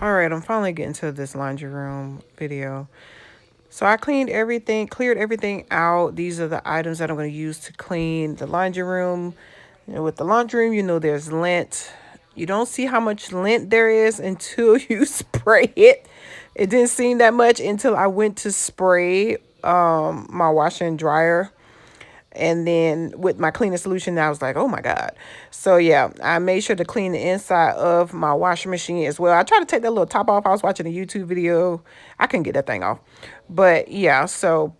All right, I'm finally getting to this laundry room video. So I cleaned everything, cleared everything out. These are the items that I'm going to use to clean the laundry room. With the laundry room, there's lint. You don't see how much lint there is until you spray it. It didn't seem that much until I went to spray my washer and dryer. And then with my cleaning solution, I was like, oh my God. So yeah, I made sure to clean the inside of my washing machine as well. I tried to take that little top off. I was watching a YouTube video. I couldn't get that thing off. But yeah, so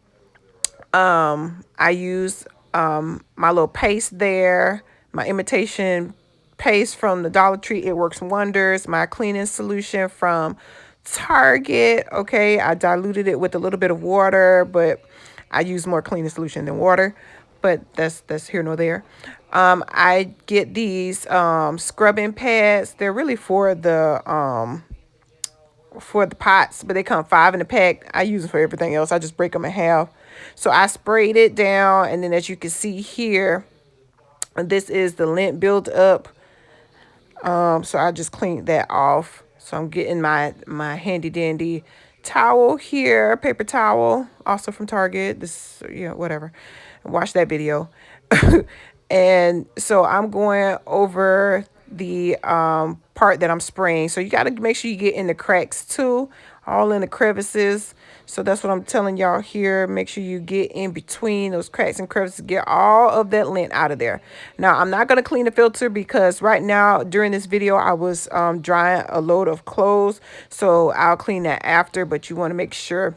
I used my little paste there, my imitation paste from the Dollar Tree. It works wonders. My cleaning solution from Target. Okay, I diluted it with a little bit of water, but I use more cleaning solution than water. But that's here nor there. I get these scrubbing pads. They're really for the pots, but they come 5 in a pack. I use them for everything else. I just break them in half. So I sprayed it down, and then as you can see here, this is the lint build up. So I just cleaned that off. So I'm getting my handy dandy towel here, paper towel, also from Target. This, whatever. Watch that video. And so I'm going over the part that I'm spraying. So you got to make sure you get in the cracks too, all in the crevices. So that's what I'm telling y'all here. Make sure you get in between those cracks and crevices. Get all of that lint out of there. Now, I'm not going to clean the filter because right now during this video, I was drying a load of clothes. So I'll clean that after, but you want to make sure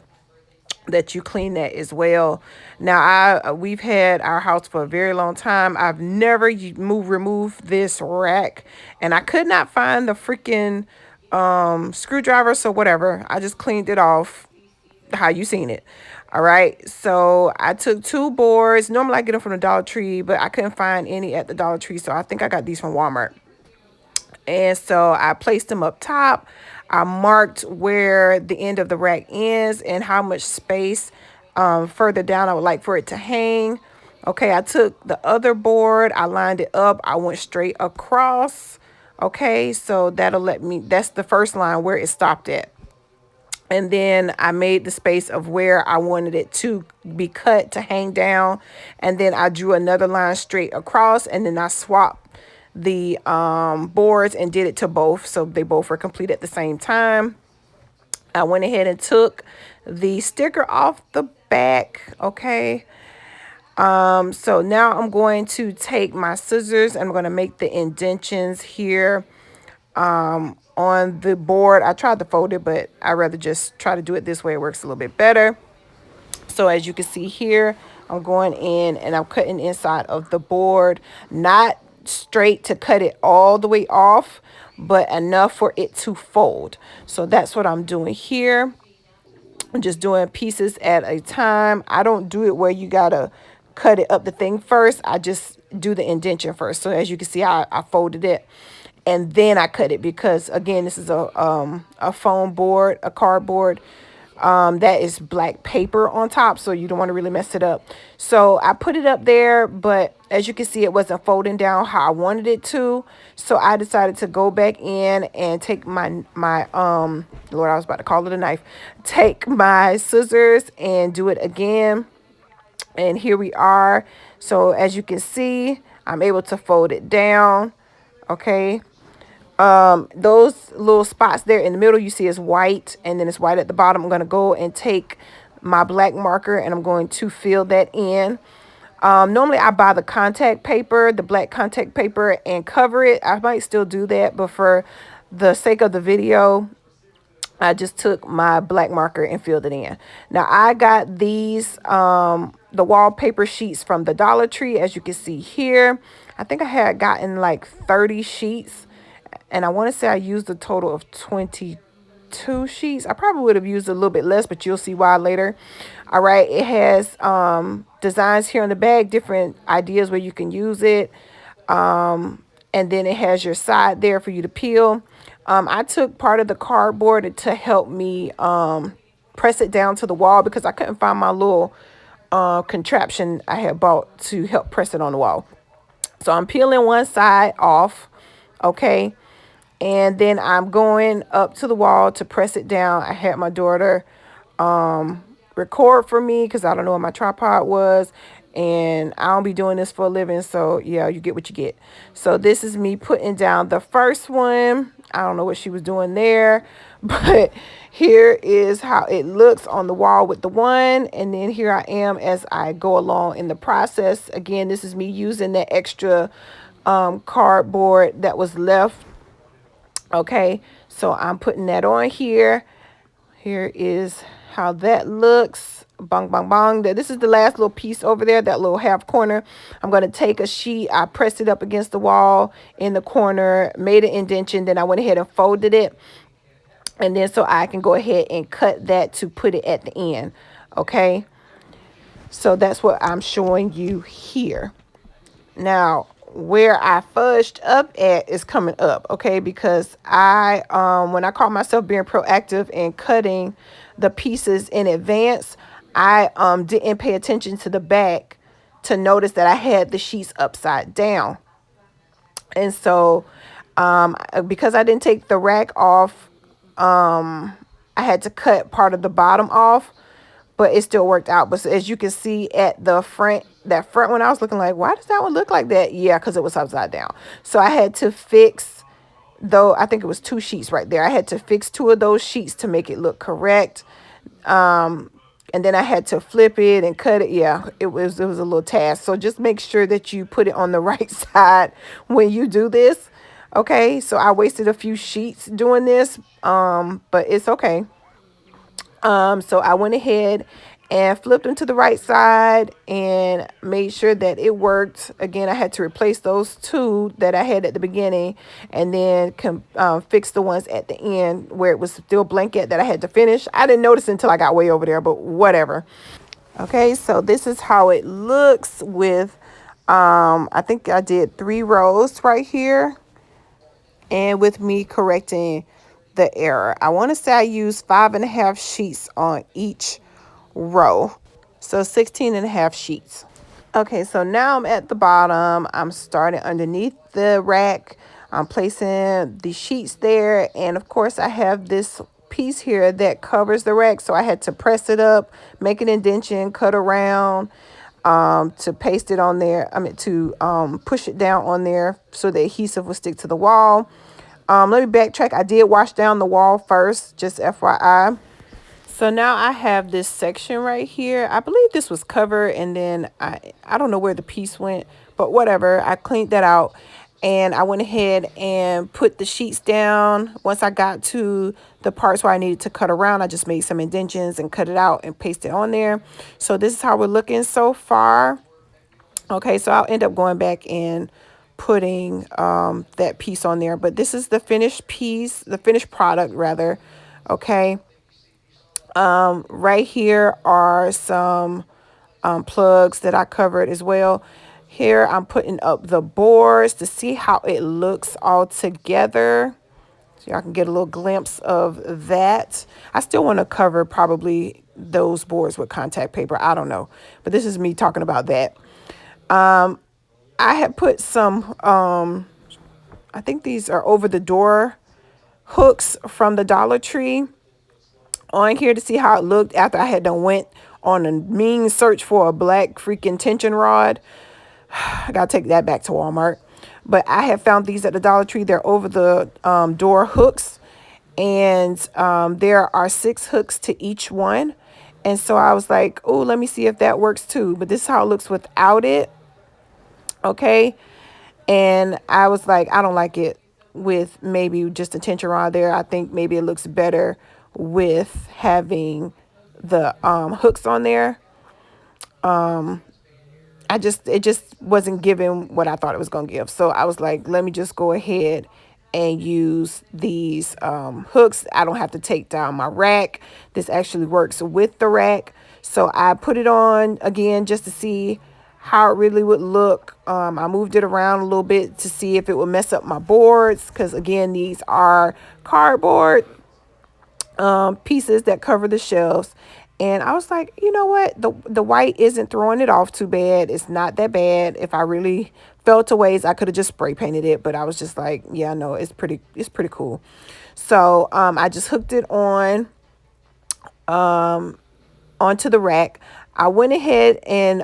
that you clean that as well. Now, we've had our house for a very long time. I've never removed this rack, and I could not find the freaking screwdriver. So whatever, I just cleaned it off how you seen it. All right, so I took 2 boards. Normally I get them from the Dollar Tree, but I couldn't find any at the Dollar Tree, so I think I got these from Walmart. And so I placed them up top. I marked where the end of the rack ends and how much space further down I would like for it to hang. Okay, I took the other board, I lined it up, I went straight across. Okay, so that's the first line where it stopped at. And then I made the space of where I wanted it to be cut to hang down. And then I drew another line straight across, and then I swapped the boards and did it to both. So they both were complete at the same time. I went ahead and took the sticker off the back. Okay. So now I'm going to take my scissors and I'm going to make the indentions here on the board. I tried to fold it, but I rather just try to do it this way. It works a little bit better. So as you can see here, I'm going in and I'm cutting inside of the board, not straight to cut it all the way off, but enough for it to fold. So that's what I'm doing here. I'm just doing pieces at a time. I don't do it where you gotta cut it up the thing first. I just do the indentation first. So as you can see, I folded it and then I cut it because again, this is a foam board, a cardboard. That is black paper on top, so you don't want to really mess it up. So I put it up there, but as you can see, it wasn't folding down how I wanted it to. So I decided to go back in and take my Lord, I was about to call it a knife. Take my scissors and do it again. And here we are. So as you can see, I'm able to fold it down. Okay. Those little spots there in the middle you see is white, and then it's white at the bottom. I'm going to go and take my black marker and I'm going to fill that in. Normally I buy the contact paper, the black contact paper, and cover it. I might still do that, but for the sake of the video, I just took my black marker and filled it in. Now I got these the wallpaper sheets from the Dollar Tree, as you can see here. I think I had gotten like 30 sheets. And I want to say I used a total of 22 sheets. I probably would have used a little bit less, but you'll see why later. All right. It has designs here on the back, different ideas where you can use it. And then it has your side there for you to peel. I took part of the cardboard to help me press it down to the wall because I couldn't find my little contraption I had bought to help press it on the wall. So I'm peeling one side off. Okay. And then I'm going up to the wall to press it down. I had my daughter record for me because I don't know what my tripod was. And I don't be doing this for a living. So, yeah, you get what you get. So, this is me putting down the first one. I don't know what she was doing there. But here is how it looks on the wall with the one. And then here I am as I go along in the process. Again, this is me using that extra cardboard that was left. Okay, so I'm putting that on here. Here is how that looks. Bong, bong, bong. This is the last little piece over there, that little half corner. I'm going to take a sheet. I pressed it up against the wall in the corner, made an indentation. Then I went ahead and folded it. And then so I can go ahead and cut that to put it at the end. Okay, so that's what I'm showing you here. Now, where I fudged up at is coming up, okay? Because when I call myself being proactive and cutting the pieces in advance, I didn't pay attention to the back to notice that I had the sheets upside down. And so, because I didn't take the rack off, I had to cut part of the bottom off, but it still worked out. But so as you can see at the front, that front one, I was looking like, why does that one look like that? Yeah, because it was upside down. So I had to fix, though, I think it was 2 sheets right there. I had to fix 2 of those sheets to make it look correct. And then I had to flip it and cut it. Yeah, it was a little task. So just make sure that you put it on the right side when you do this. Okay, so I wasted a few sheets doing this, but it's okay. So I went ahead and flipped them to the right side and made sure that it worked. Again, I had to replace those 2 that I had at the beginning and then fix the ones at the end where it was still blanket that I had to finish. I didn't notice until I got way over there, but whatever. Okay, so this is how it looks with, I think I did 3 rows right here. And with me correcting the error, I want to say I used 5.5 sheets on each row, so 16.5 sheets. Okay, so now I'm at the bottom. I'm starting underneath the rack. I'm placing the sheets there, and of course I have this piece here that covers the rack, so I had to press it up, make an indentation, cut around to paste it on there. To push it down on there so the adhesive will stick to the wall. Let me backtrack. I did wash down the wall first, just FYI. So now I have this section right here. I believe this was covered, and then I don't know where the piece went, but whatever. I cleaned that out, and I went ahead and put the sheets down. Once I got to the parts where I needed to cut around, I just made some indentions and cut it out and paste it on there. So this is how we're looking so far. Okay, so I'll end up going back and putting that piece on there, but this is the finished piece, the finished product rather. Okay, right here are some plugs that I covered as well. Here I'm putting up the boards to see how it looks all together, so y'all can get a little glimpse of that. I still want to cover probably those boards with contact paper, I don't know, but this is me talking about that. I had put some, I think these are over the door hooks from the Dollar Tree on here to see how it looked after I had done went on a mean search for a black freaking tension rod. I gotta take that back to Walmart. But I have found these at the Dollar Tree. They're over the door hooks, and there are 6 hooks to each one. And so I was like, oh, let me see if that works too. But this is how it looks without it. Okay, and I was like, I don't like it with maybe just a tension rod there. I think maybe it looks better with having the hooks on there. It just wasn't giving what I thought it was going to give. So I was like, let me just go ahead and use these hooks. I don't have to take down my rack. This actually works with the rack. So I put it on again just to see how it really would look. I moved it around a little bit to see if it would mess up my boards, because again, these are cardboard pieces that cover the shelves. And I was like, you know what? The white isn't throwing it off too bad. It's not that bad. If I really felt a ways, I could have just spray painted it. But I was just like, yeah, no, it's pretty cool. So I just hooked it onto the rack. I went ahead and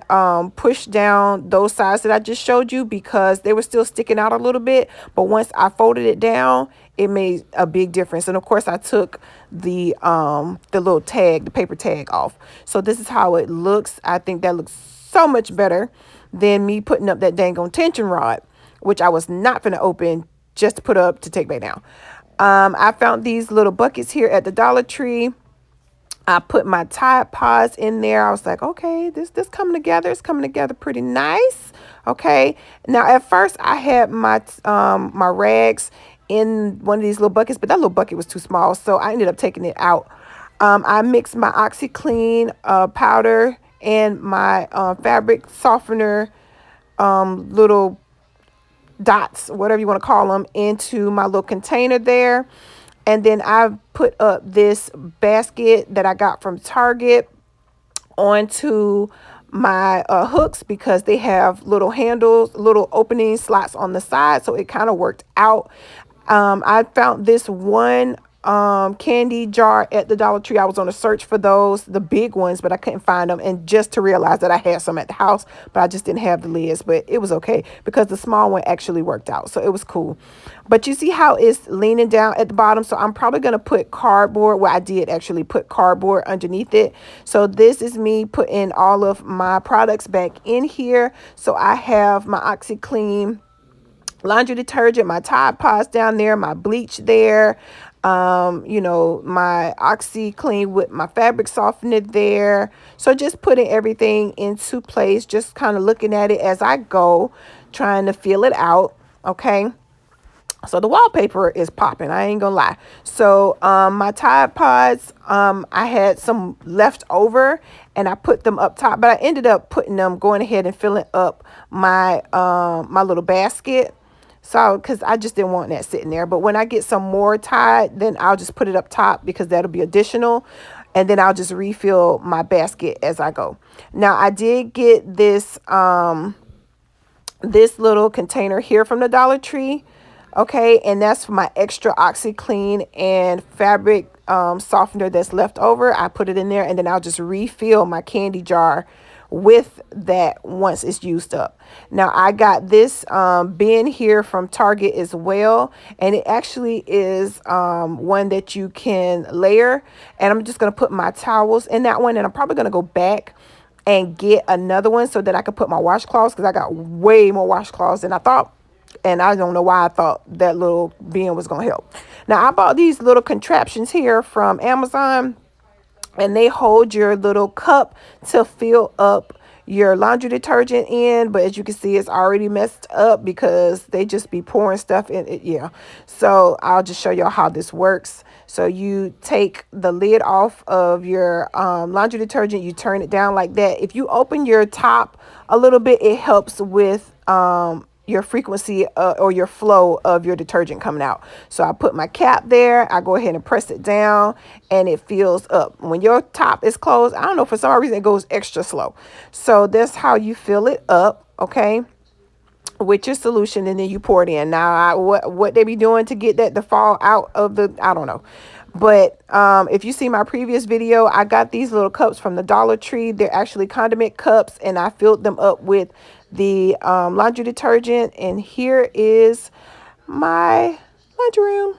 pushed down those sides that I just showed you because they were still sticking out a little bit. But once I folded it down, it made a big difference. And of course, I took the little tag, the paper tag off. So this is how it looks. I think that looks so much better than me putting up that dang on tension rod, which I was not going to open just to put up to take back down. I found these little buckets here at the Dollar Tree. I put my Tide Pods in there. I was like, okay, this coming together. It's coming together pretty nice. Okay. Now, at first, I had my rags in one of these little buckets, but that little bucket was too small, so I ended up taking it out. I mixed my OxyClean powder and my fabric softener little dots, whatever you want to call them, into my little container there. And then I put up this basket that I got from Target onto my hooks because they have little handles, little opening slots on the side. So it kind of worked out. I found this one candy jar at the Dollar Tree. I was on a search for those, the big ones, but I couldn't find them. And just to realize that I had some at the house, but I just didn't have the lids. But it was okay because the small one actually worked out. So it was cool. But you see how it's leaning down at the bottom. So I'm probably going to put cardboard. Well, I did actually put cardboard underneath it. So this is me putting all of my products back in here. So I have my OxyClean laundry detergent, my Tide Pods down there, my bleach there, you know, my OxyClean with my fabric softener there. So just putting everything into place, just kind of looking at it as I go, trying to feel it out. Okay. So the wallpaper is popping. I ain't gonna lie. So my Tide Pods, I had some left over and I put them up top, but I ended up going ahead and filling up my my little basket. So, because I just didn't want that sitting there. But when I get some more Tide, then I'll just put it up top because that'll be additional. And then I'll just refill my basket as I go. Now, I did get this this little container here from the Dollar Tree. Okay, and that's for my extra OxyClean and fabric softener that's left over. I put it in there and then I'll just refill my candy jar with that once it's used up. Now I got this bin here from Target as well, and it actually is one that you can layer, and I'm just going to put my towels in that one, and I'm probably going to go back and get another one so that I can put my washcloths, because I got way more washcloths than I thought. And I don't know why I thought that little bin was going to help. Now, I bought these little contraptions here from Amazon, and they hold your little cup to fill up your laundry detergent in. But as you can see, it's already messed up because they just be pouring stuff in it. Yeah. So I'll just show y'all how this works. So you take the lid off of your laundry detergent. You turn it down like that. If you open your top a little bit, it helps with your frequency or your flow of your detergent coming out. So I put my cap there, I go ahead and press it down, and it fills up. When your top is closed, I don't know, for some reason it goes extra slow. So that's how you fill it up, okay, with your solution, and then you pour it in. Now, what they be doing to get that to fall out of the, I don't know. But if you see my previous video, I got these little cups from the Dollar Tree. They're actually condiment cups, and I filled them up with the laundry detergent. And here is my laundry room.